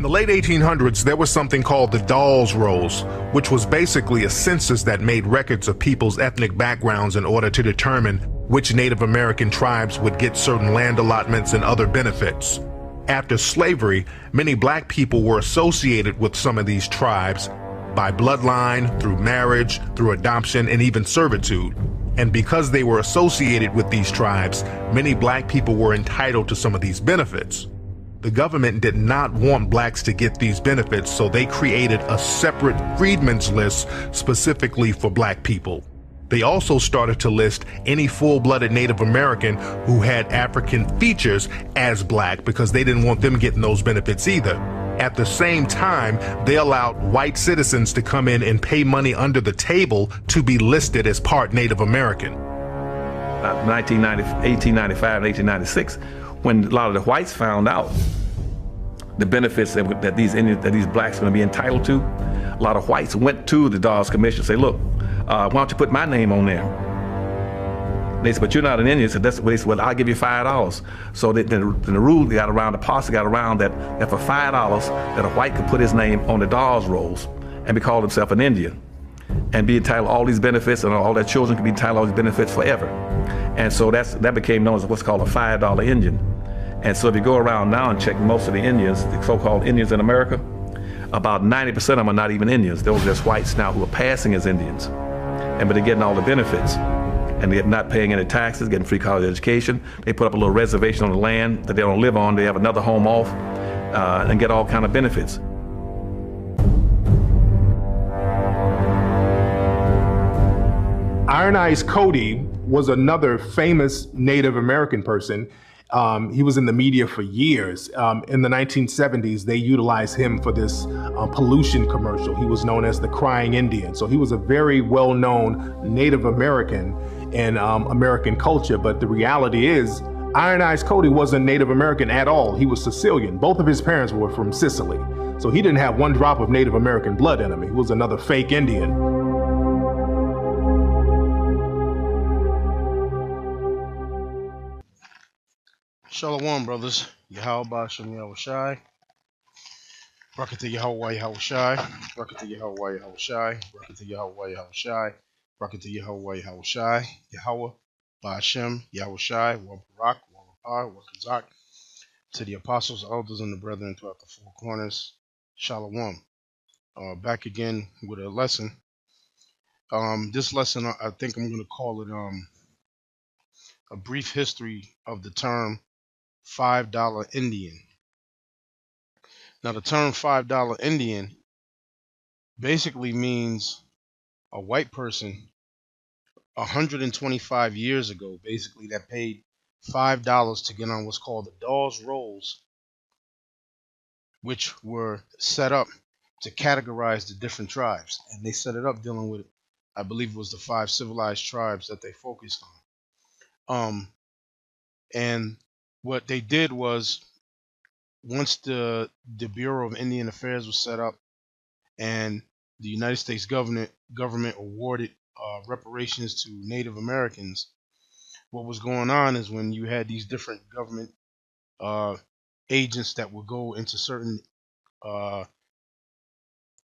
In the late 1800s, there was something called the Dawes Rolls, which was basically a census that made records of people's ethnic backgrounds in order to determine which Native American tribes would get certain land allotments and other benefits. After slavery, many black people were associated with some of these tribes by bloodline, through marriage, through adoption, and even servitude. And because they were associated with these tribes, many black people were entitled to some of these benefits. The government did not want blacks to get these benefits, so they created a separate freedmen's list specifically for black people. They also started to list any full-blooded Native American who had African features as black because they didn't want them getting those benefits either. At the same time, they allowed white citizens to come in and pay money under the table to be listed as part Native American. 1895 and 1896, when a lot of the whites found out the benefits that these blacks are going to be entitled to, a lot of whites went to the Dawes Commission and say, look, why don't you put my name on there? They said, but you're not an Indian. So that's what they said, well, I'll give you $5. So then the rule got around, the policy got around that for $5 that a white could put his name on the Dawes Rolls and be called himself an Indian and be entitled to all these benefits, and all their children could be entitled to all these benefits forever. And so that became known as what's called a $5 Indian. And so if you go around now and check most of the Indians, the so-called Indians in America, about 90% of them are not even Indians. Those are just whites now who are passing as Indians. But they're getting all the benefits. And they're not paying any taxes, getting free college education. They put up a little reservation on the land that they don't live on. They have another home off and get all kind of benefits. Iron Eyes Cody was another famous Native American person. He was in the media for years. In the 1970s, they utilized him for this pollution commercial. He was known as the Crying Indian. So he was a very well-known Native American in American culture. But the reality is, Iron Eyes Cody wasn't Native American at all. He was Sicilian. Both of his parents were from Sicily. So he didn't have one drop of Native American blood in him. He was another fake Indian. Shalom, brothers. Yahweh Shem Yahweh Shai. Brakata Yahweh Yahweh Shai. Brakata Yahweh Yahweh Shai. Brakata Yahweh Yahweh Shai. Brakata Yahweh Yahweh Shai. Yahweh Ba'ashem Yahweh Shai. Wa Barak, Wa Rapar, Wa Kazak. To the apostles, elders, and the brethren throughout the four corners. Shalom. Back again with a lesson. This lesson, I think I'm going to call it a brief history of the term $5 Indian. Now, the term $5 Indian basically means a white person 125 years ago, basically, that paid $5 to get on what's called the Dawes Rolls, which were set up to categorize the different tribes. And they set it up dealing with, I believe it was the 5 civilized tribes that they focused on. And what they did was, once the Bureau of Indian Affairs was set up and the United States government awarded reparations to Native Americans, what was going on is when you had these different government agents that would go into certain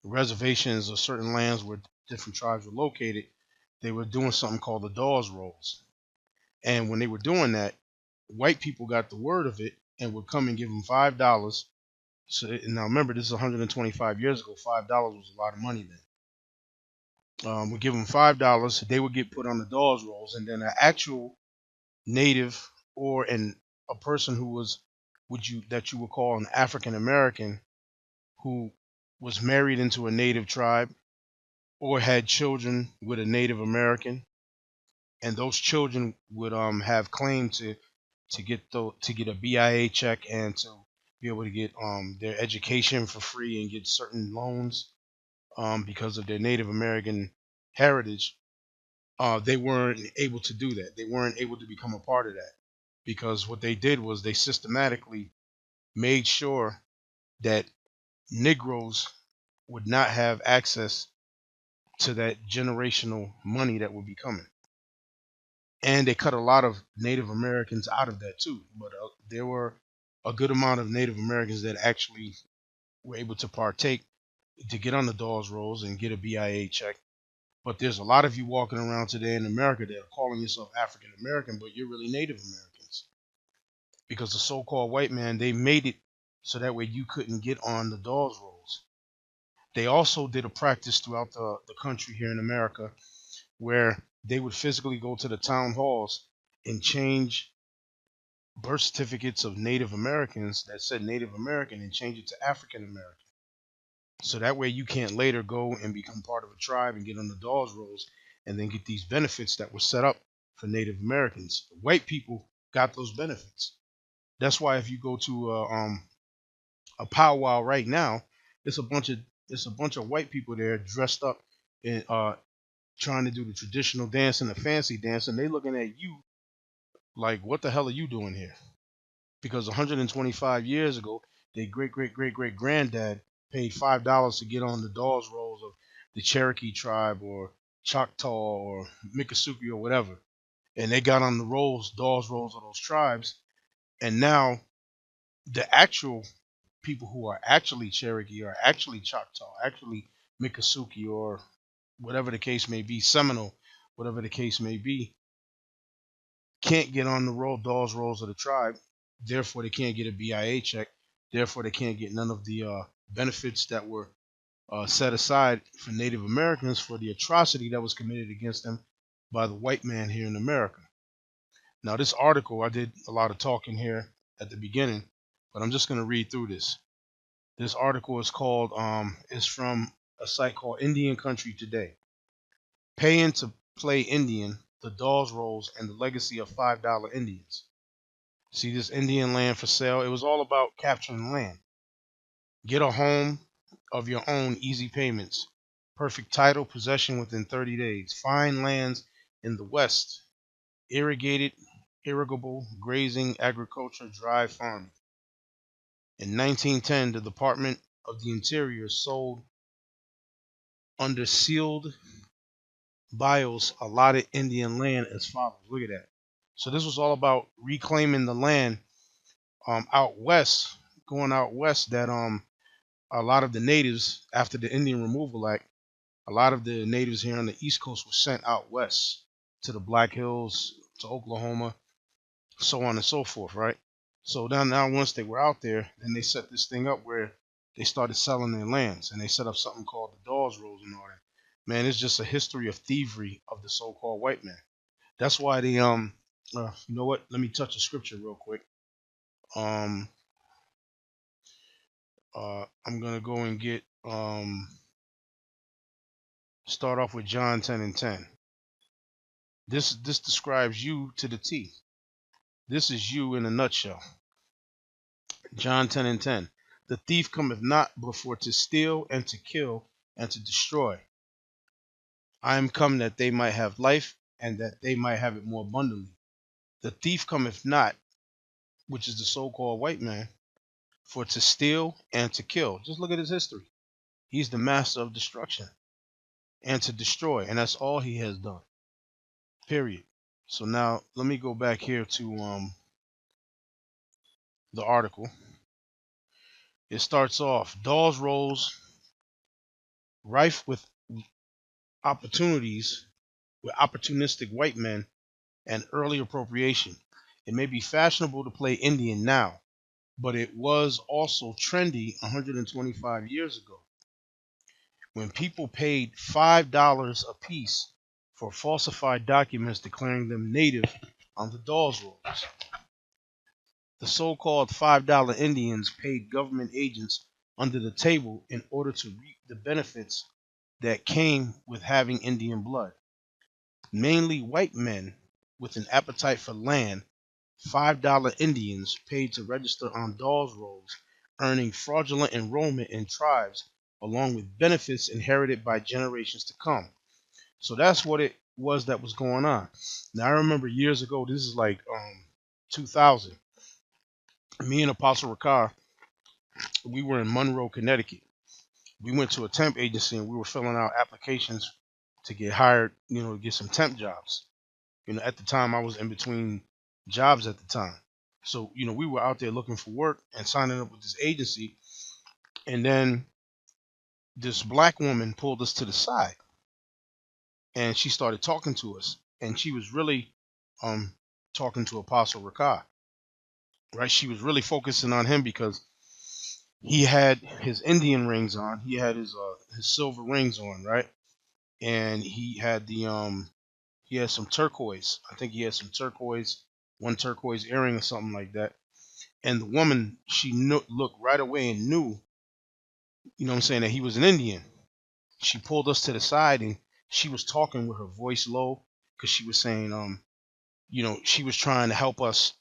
reservations or certain lands where different tribes were located, they were doing something called the Dawes Rolls. And when they were doing that, white people got the word of it and would come and give them $5. So now remember, this is 125 years ago. $5 was a lot of money then. Would give them $5. They would get put on the Dawes Rolls, and then an actual native or a person who was that you would call an African American who was married into a native tribe or had children with a Native American, and those children would have claim to get a BIA check and to be able to get their education for free and get certain loans because of their Native American heritage. They weren't able to do that. They weren't able to become a part of that, because what they did was they systematically made sure that Negroes would not have access to that generational money that would be coming. And they cut a lot of Native Americans out of that too. But there were a good amount of Native Americans that actually were able to partake to get on the Dawes Rolls and get a BIA check. But there's a lot of you walking around today in America that are calling yourself African American, but you're really Native Americans. Because the so-called white man, they made it so that way you couldn't get on the Dawes Rolls. They also did a practice throughout the country here in America where they would physically go to the town halls and change birth certificates of Native Americans that said Native American and change it to African American. So that way you can't later go and become part of a tribe and get on the Dawes Rolls and then get these benefits that were set up for Native Americans. White people got those benefits. That's why if you go to a powwow right now, it's a bunch of white people there dressed up and trying to do the traditional dance and the fancy dance, and they looking at you like, what the hell are you doing here? Because 125 years ago, their great great great great granddad paid $5 to get on the Dawes Rolls of the Cherokee tribe or Choctaw or Miccosukee or whatever, and they got on the Dawes Rolls of those tribes, and now the actual people who are actually Cherokee or actually Choctaw, actually Miccosukee or whatever the case may be, Seminole, whatever the case may be, can't get on the Dawes Rolls of the tribe. Therefore, they can't get a BIA check. Therefore, they can't get none of the benefits that were set aside for Native Americans for the atrocity that was committed against them by the white man here in America. Now, this article, I did a lot of talking here at the beginning, but I'm just going to read through this. This article is called, is from a site called Indian Country Today. Paying to play Indian, the Dawes Rolls, and the legacy of $5 Indians. See this Indian land for sale? It was all about capturing land. Get a home of your own, easy payments. Perfect title, possession within 30 days. Fine lands in the West. Irrigated, irrigable, grazing, agriculture, dry farming. In 1910, the Department of the Interior sold under sealed bios allotted Indian land as follows. Look at that. So this was all about reclaiming the land out west, going out west, that a lot of the natives, after the Indian Removal Act, a lot of the natives here on the East Coast were sent out west to the Black Hills, to Oklahoma, so on and so forth, right? So now once they were out there, then they set this thing up where they started selling their lands, and they set up something called the Dawes Rolls and all that. Man, it's just a history of thievery of the so-called white man. That's why they you know what? Let me touch a scripture real quick. I'm gonna go and get start off with John 10 and 10. This describes you to the T. This is you in a nutshell. John 10 and 10. The thief cometh not but for to steal and to kill and to destroy. I am come that they might have life, and that they might have it more abundantly. The thief cometh not, which is the so-called white man, for to steal and to kill. Just look at his history. He's the master of destruction and to destroy, and that's all he has done. Period. So now let me go back here to the article. It starts off, Dawes Rolls rife with opportunities, with opportunistic white men and early appropriation. It may be fashionable to play Indian now, but it was also trendy 125 years ago, when people paid $5 a piece for falsified documents declaring them native on the Dawes Rolls. The so-called $5 Indians paid government agents under the table in order to reap the benefits that came with having Indian blood. Mainly white men with an appetite for land, $5 Indians paid to register on Dawes Rolls, earning fraudulent enrollment in tribes along with benefits inherited by generations to come. So that's what it was that was going on. Now I remember years ago, this is like 2000, me and Apostle Ricard, we were in Monroe, Connecticut. We went to a temp agency and we were filling out applications to get hired, to get some temp jobs. At the time I was in between jobs at the time. So, we were out there looking for work and signing up with this agency. And then this black woman pulled us to the side, and she started talking to us, and she was really um talking to Apostle Rakah, right? She was really focusing on him because he had his Indian rings on, he had his silver rings on, right? And he had some turquoise. I think he had some turquoise, one turquoise earring or something like that. And the woman, she looked right away and knew, you know what I'm saying, that he was an Indian. She pulled us to the side, and she was talking with her voice low, because she was saying, she was trying to help us,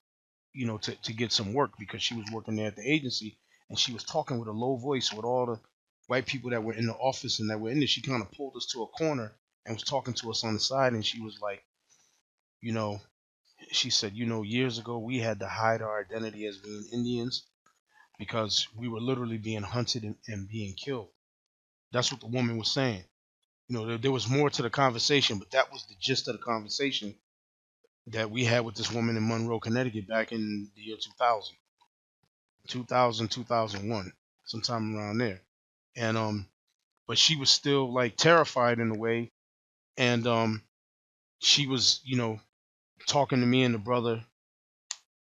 to get some work, because she was working there at the agency, and she was talking with a low voice with all the white people that were in the office and that were in there. She kind of pulled us to a corner and was talking to us on the side, and she was like, you know, she said, years ago we had to hide our identity as being Indians because we were literally being hunted and being killed. That's what the woman was saying. There was more to the conversation, but that was the gist of the conversation that we had with this woman in Monroe, Connecticut back in the year 2000, 2001, sometime around there. And but she was still like terrified in a way, and she was, talking to me and the brother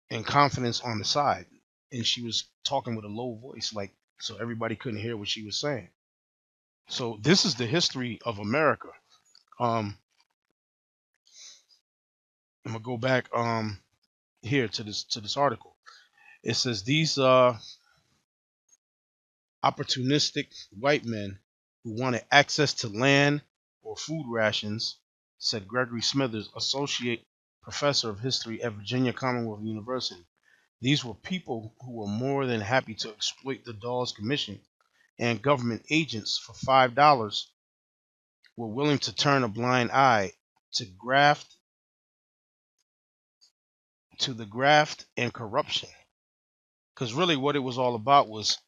in confidence on the side, and she was talking with a low voice, like, so everybody couldn't hear what she was saying. So this is the history of America. I'm gonna go back here to this article. It says these opportunistic white men who wanted access to land or food rations, said Gregory Smithers, associate professor of history at Virginia Commonwealth University. These were people who were more than happy to exploit the Dawes Commission, and government agents for $5 were willing to turn a blind eye to the graft and corruption. Because really, what it was all about was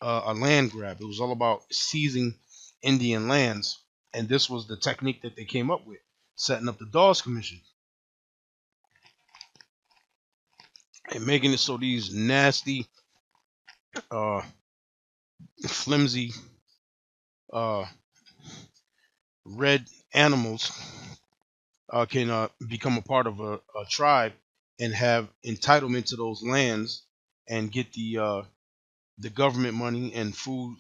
a land grab. It was all about seizing Indian lands, and this was the technique that they came up with, setting up the Dawes Commission and making it so these nasty, uh, flimsy, uh, red animals can become a part of a tribe and have entitlement to those lands and get the government money and food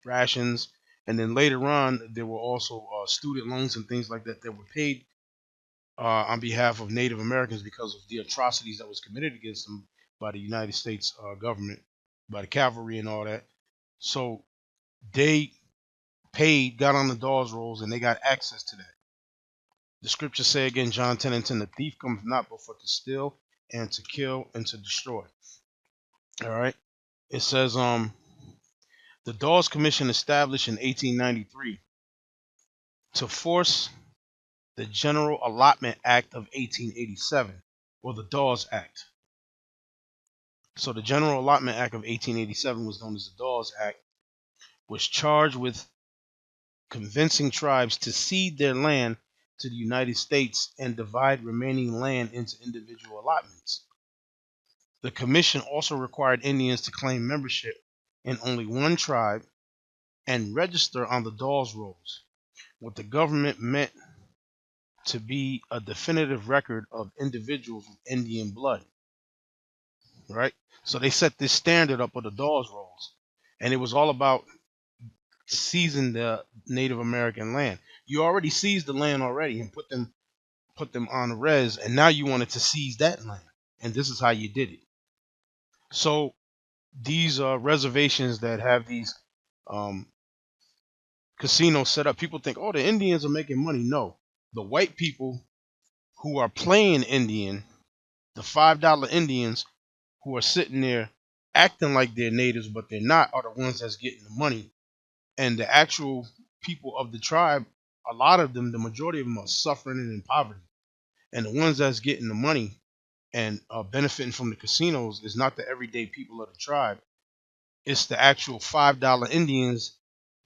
rations. And then later on, there were also student loans and things like that that were paid on behalf of Native Americans because of the atrocities that was committed against them by the United States government, by the cavalry and all that. So they got on the Dawes Rolls, and they got access to that. The scriptures say again, John 10:10, the thief comes not but for to steal and to kill and to destroy. All right. It says the Dawes Commission established in 1893 to force the General Allotment Act of 1887, or the Dawes Act. So the General Allotment Act of 1887 was known as the Dawes Act, was charged with convincing tribes to cede their land to the United States and divide remaining land into individual allotments. The commission also required Indians to claim membership in only one tribe and register on the Dawes Rolls, what the government meant to be a definitive record of individuals with Indian blood. Right? So they set this standard up of the Dawes Rolls, and it was all about seizing the Native American land. You already seized the land already and put them on the res, and now you wanted to seize that land, and this is how you did it. So these reservations that have these um, casinos set up, people think, oh, the Indians are making money. No, the white people who are playing Indian, the $5 Indians who are sitting there acting like they're natives but they're not, are the ones that's getting the money. And the actual people of the tribe, a lot of them, the majority of them, are suffering and in poverty. And the ones that's getting the money and benefiting from the casinos is not the everyday people of the tribe. It's the actual $5 Indians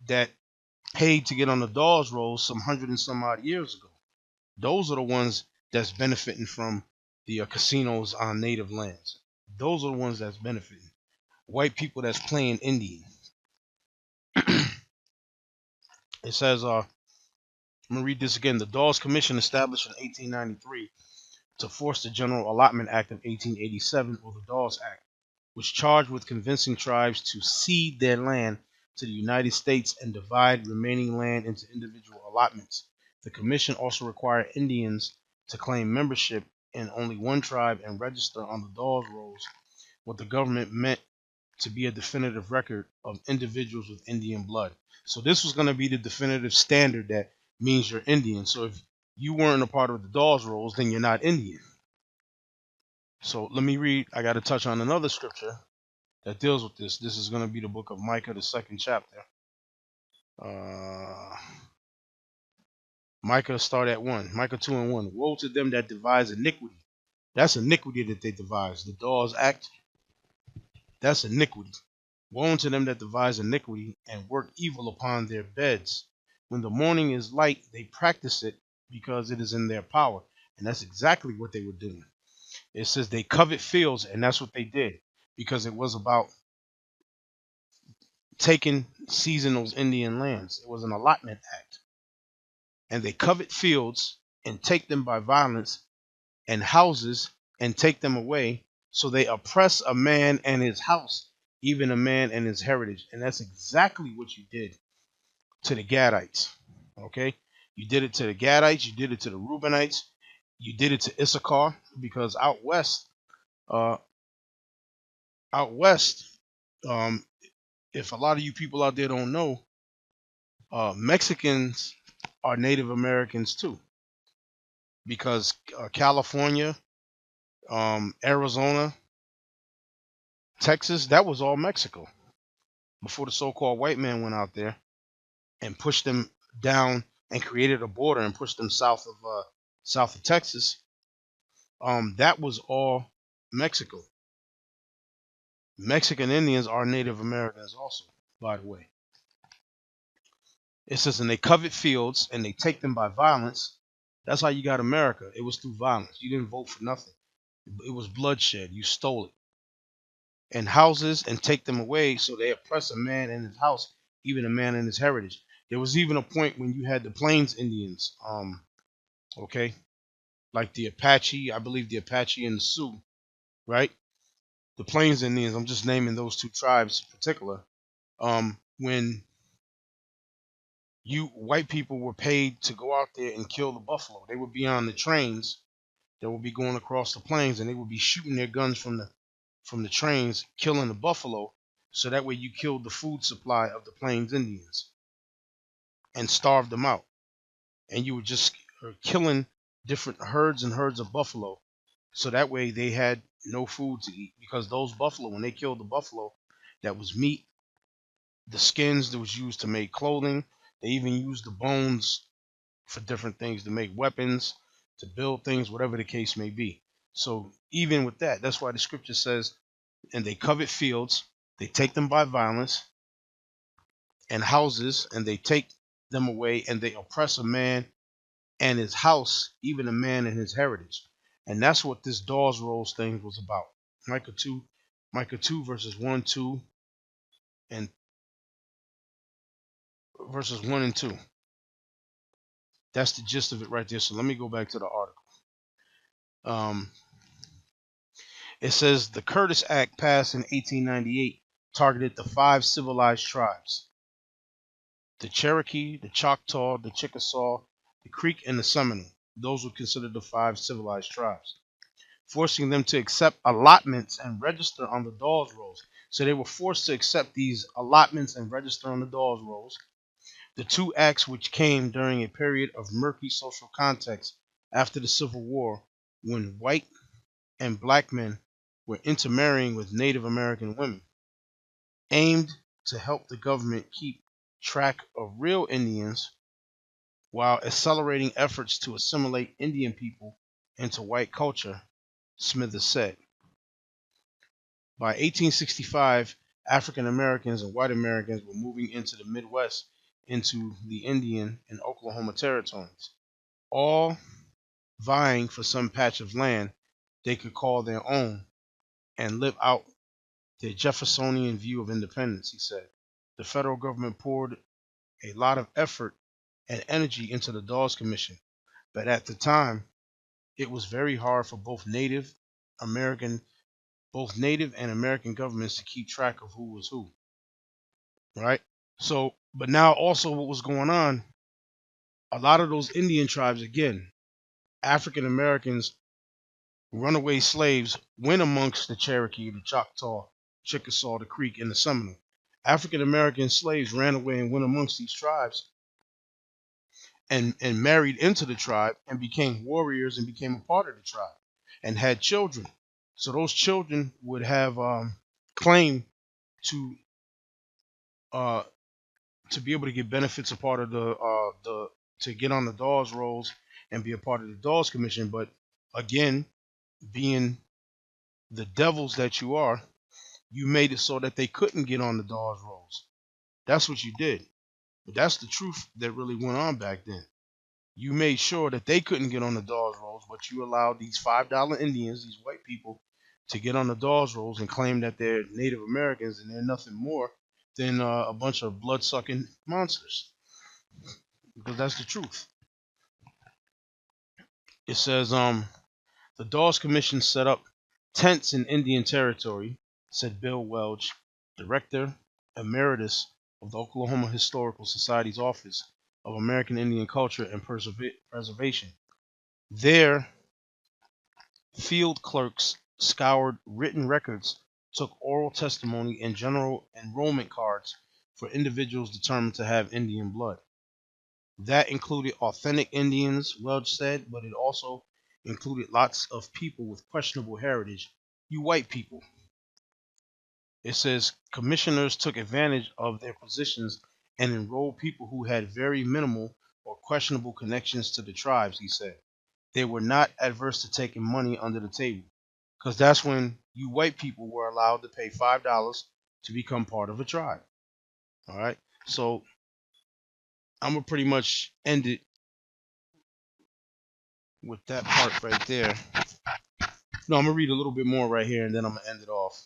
that paid to get on the Dawes Rolls some hundred and some odd years ago. Those are the ones that's benefiting from the casinos on native lands. Those are the ones that's benefiting. white people that's playing Indian. It says, I'm going to read this again. The Dawes Commission, established in 1893 to force the General Allotment Act of 1887, or the Dawes Act, was charged with convincing tribes to cede their land to the United States and divide remaining land into individual allotments. The commission also required Indians to claim membership in only one tribe and register on the Dawes Rolls, what the government meant to be a definitive record of individuals with Indian blood. So this was going to be the definitive standard that means you're Indian. So if you weren't a part of the Dawes Rolls, then you're not Indian. So let me read. I got to touch on another scripture that deals with this. This is going to be the book of Micah, the 2nd chapter. Micah, start at 1. Micah 2 and 1. Woe to them that devise iniquity. That's iniquity that they devise. The Dawes Act, that's iniquity. Woe unto them that devise iniquity and work evil upon their beds. When the morning is light, they practice it because it is in their power. And that's exactly what they were doing. It says they covet fields, and that's what they did, because it was about taking, seizing those Indian lands. It was an allotment act. And they covet fields and take them by violence, and houses and take them away. So they oppress a man and his house, even a man and his heritage. And that's exactly what you did to the Gadites. Okay? You did it to the Gadites, you did it to the Reubenites, you did it to Issachar, because out west, if a lot of you people out there don't know, Mexicans are Native Americans too, because California, Arizona, Texas, that was all Mexico before the so-called white man went out there and pushed them down and created a border and pushed them south of Texas. That was all Mexico. Mexican Indians are Native Americans also, by the way. It says, and they covet fields and they take them by violence. That's how you got America. It was through violence. You didn't vote for nothing. It was bloodshed. You stole it. And houses and take them away, so they oppress a man in his house, even a man in his heritage. There was even a point when you had the Plains Indians, okay, like the Apache, I believe the Apache and the Sioux, right? The Plains Indians, I'm just naming those two tribes in particular. When you white people were paid to go out there and kill the buffalo, they would be on the trains that would be going across the plains, and they would be shooting their guns from the trains, killing the buffalo, so that way you killed the food supply of the Plains Indians and starved them out. And you were just killing different herds and herds of buffalo, so that way they had no food to eat, because those buffalo, when they killed the buffalo, that was meat. The skins that was used to make clothing. They even used the bones for different things, to make weapons, to build things, whatever the case may be. So even with that, that's why the scripture says, and they covet fields, they take them by violence, and houses, and they take them away, and they oppress a man and his house, even a man and his heritage. And that's what this Dawes Rolls thing was about. Micah 2 verses 1, 2, and verses 1 and 2. That's the gist of it right there. So let me go back to the article. It says the Curtis Act, passed in 1898, targeted the 5 civilized tribes: the Cherokee, the Choctaw, the Chickasaw, the Creek, and the Seminole. Those were considered the 5 civilized tribes, forcing them to accept allotments and register on the Dawes Rolls. So they were forced to accept these allotments and register on the Dawes Rolls. The 2 acts, which came during a period of murky social context after the Civil War, when white and black men were intermarrying with Native American women, aimed to help the government keep track of real Indians while accelerating efforts to assimilate Indian people into white culture, Smithers said. By 1865, African Americans and white Americans were moving into the Midwest, into the Indian and Oklahoma territories, all vying for some patch of land they could call their own and live out their Jeffersonian view of independence. He said the federal government poured a lot of effort and energy into the Dawes Commission, but at the time, it was very hard for American, both Native and American governments to keep track of who was who, right? So, but now also what was going on, a lot of those Indian tribes, again, African Americans, runaway slaves, went amongst the Cherokee, the Choctaw, Chickasaw, the Creek, and the Seminole. African American slaves ran away and went amongst these tribes and married into the tribe and became warriors and became a part of the tribe and had children. So those children would have claim to uh, to be able to get benefits, a part of the to get on the Dawes Rolls and be a part of the Dawes Commission. But again, being the devils that you are, you made it so that they couldn't get on the Dawes Rolls. That's what you did. But that's the truth that really went on back then. You made sure that they couldn't get on the Dawes Rolls, but you allowed these $5 Indians, these white people, to get on the Dawes Rolls and claim that they're Native Americans and they're nothing more than a bunch of blood-sucking monsters. Because that's the truth. It says, the Dawes Commission set up tents in Indian Territory, said Bill Welch, Director Emeritus of the Oklahoma Historical Society's Office of American Indian Culture and Preservation. There, field clerks scoured written records, took oral testimony, and general enrollment cards for individuals determined to have Indian blood. That included authentic Indians, Welch said, but it also included lots of people with questionable heritage, you white people. It says commissioners took advantage of their positions and enrolled people who had very minimal or questionable connections to the tribes, he said. They were not adverse to taking money under the table, because that's when you white people were allowed to pay $5 to become part of a tribe. All right. So I'm going to pretty much end it with that part right there. No, I'm going to read a little bit more right here and then I'm going to end it off.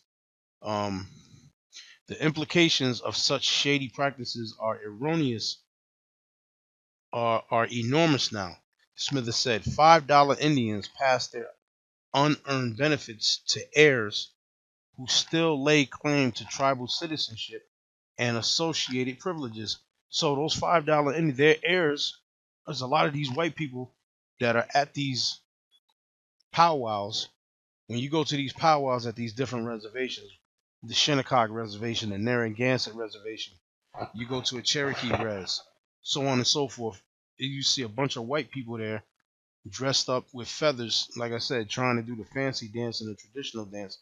The implications of such shady practices are erroneous, are enormous now. Smithers said $5 Indians passed their unearned benefits to heirs who still lay claim to tribal citizenship and associated privileges. So those $5 Indians, their heirs, there's a lot of these white people that are at these powwows. When you go to these powwows at these different reservations, the Shinnecock Reservation, the Narragansett Reservation, you go to a Cherokee res, so on and so forth, you see a bunch of white people there dressed up with feathers, like I said, trying to do the fancy dance and the traditional dance,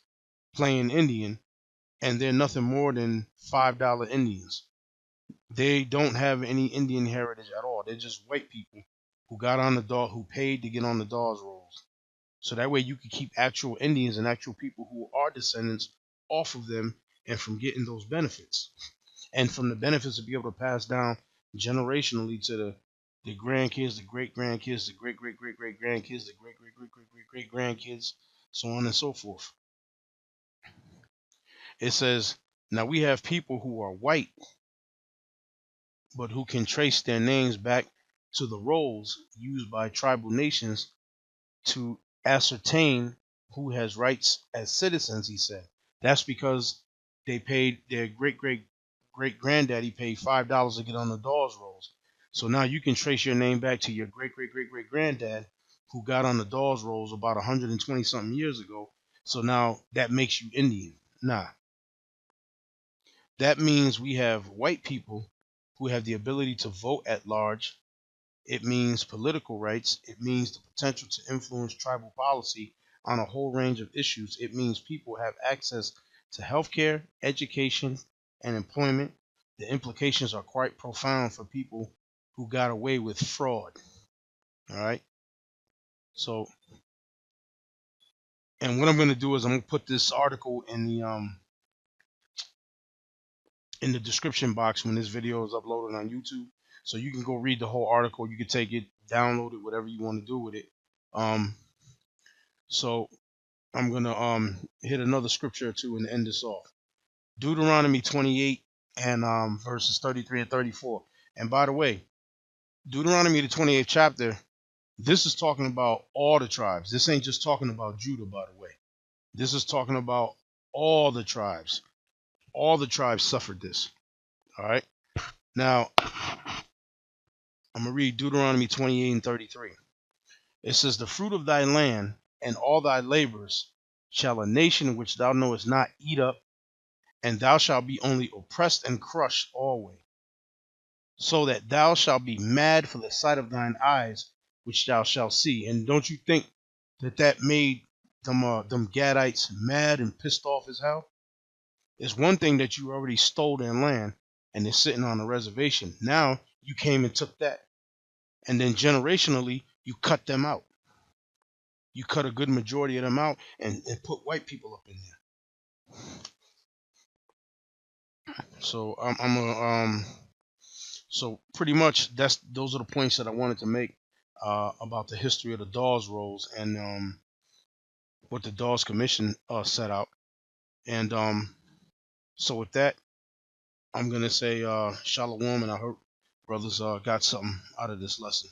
playing Indian, and they're nothing more than $5 Indians. They don't have any Indian heritage at all. They're just white people who got on the who paid to get on the Dawes Rolls. So that way you can keep actual Indians and actual people who are descendants off of them and from getting those benefits. And from the benefits to be able to pass down generationally to the grandkids, the great grandkids, the great great great great grandkids, the great great great great great great grandkids, so on and so forth. It says, now we have people who are white, but who can trace their names back to the rolls used by tribal nations to ascertain who has rights as citizens, he said. That's because they paid, their great great great granddaddy paid $5 to get on the Dawes Rolls. So now you can trace your name back to your great great great great granddad who got on the Dawes Rolls about 120 something years ago. So now that makes you Indian. Nah. That means we have white people who have the ability to vote at large. It means political rights. It means the potential to influence tribal policy on a whole range of issues. It means people have access to healthcare, education, and employment. The implications are quite profound for people who got away with fraud. All right. So, and what I'm going to do is I'm going to put this article in the description box when this video is uploaded on YouTube, so you can go read the whole article. You can take it, download it, whatever you want to do with it. So I'm gonna hit another scripture or two and end this off. Deuteronomy 28 and verses 33 and 34. And by the way, Deuteronomy the 28th chapter, this is talking about all the tribes. This ain't just talking about Judah, by the way. This is talking about all the tribes. All the tribes suffered this. All right. Now, I'm going to read Deuteronomy 28 and 33. It says, the fruit of thy land and all thy labors shall a nation which thou knowest not eat up, and thou shalt be only oppressed and crushed always, so that thou shalt be mad for the sight of thine eyes, which thou shalt see. And don't you think that that made them Gadites mad and pissed off as hell? It's one thing that you already stole their land and they're sitting on a reservation. Now you came and took that. And then generationally, you cut them out. You cut a good majority of them out and put white people up in there. So so pretty much those are the points that I wanted to make about the history of the Dawes Rolls and what the Dawes Commission set out. And so with that, I'm gonna say shalom, and I hope brothers got something out of this lesson.